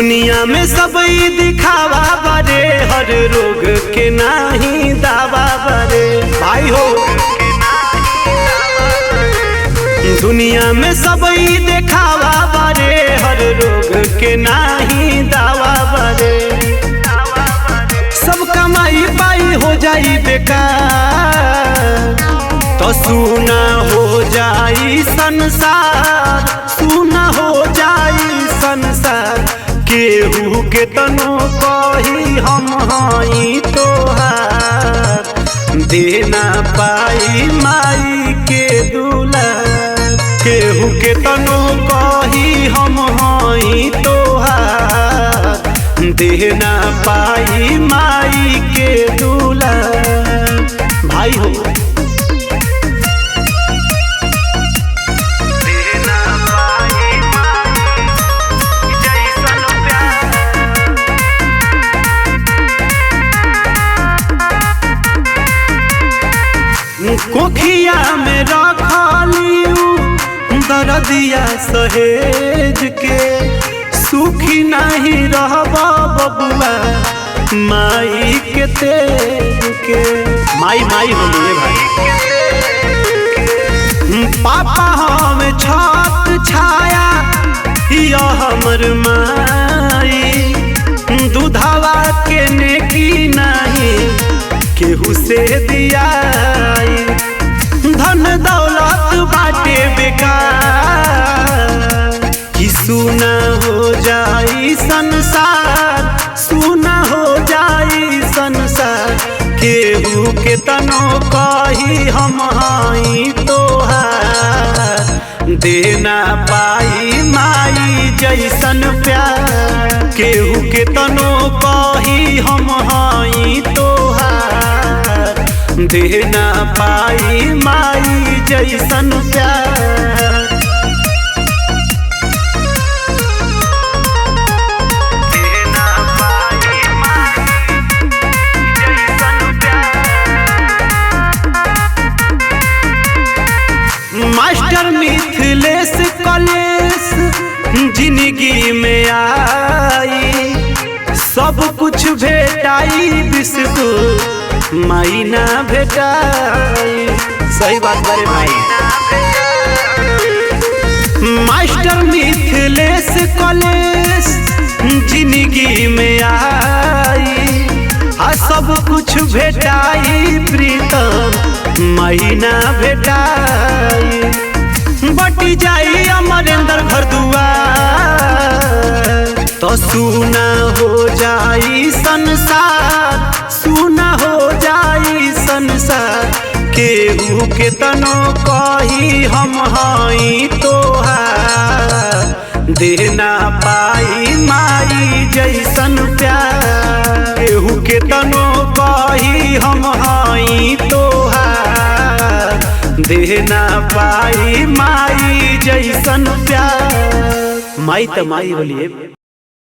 दुनिया में सब दिखावा बारे, हर रोग के नाही दावा बारे। भाई हो दुनिया में सब दिखावा बारे, हर रोग के नाही दावा बारे। सब कमाई पाई हो जाई बेकार, तो सुना हो जाई संसार, सुना हो जाई संसार। केहू के तनो कही हम हई तोहार, देना पाई माई के दुलार। केहू के तनो कही हम हई तोहार, देना पाई माई के दुलार। भाई हो कोखिया में रखलियू दरदिया सहेज के, सुखी नहीं रहबा बबुआ माई के तेज के। माई माई बोलिए भाई। पापा हम छत छाया या हमर माई, दूधवा के नेकी नहीं केहू से दियाई। धन दौलत बाटे बेकार, कि सुना हो जाई संसार, सुना हो जाई संसार। केहू के तनो कही हम हई तोहार, देना पाई माई जैसन प्यार। केहू के तनो कही हम हई तोहार, देना पाई माई जैसन प्यार। देना पाई माई जैसन प्यार। मास्टर मिथिलेश कलेश जिंदगी में आई, सब कुछ भेटाई बिस्कुट माई ना भेटाई। सही बात बारे भाई। मास्टर मिथिलेश कलेश जिंदगी में आई, सब कुछ भेटाई प्रीतम माई ना भेटाई। बटी जाई अमरेंद्र घर दुआर, तो सुना हो जाई संसार, सुना हो जाई संसार। केहू के तनो कही हम हई तोहार, देना पाई माई जैसन प्यार। केहू के तनो कही हम हई तोहार, देना पाई माई जैसन प्यार। माई त माई बोलिए।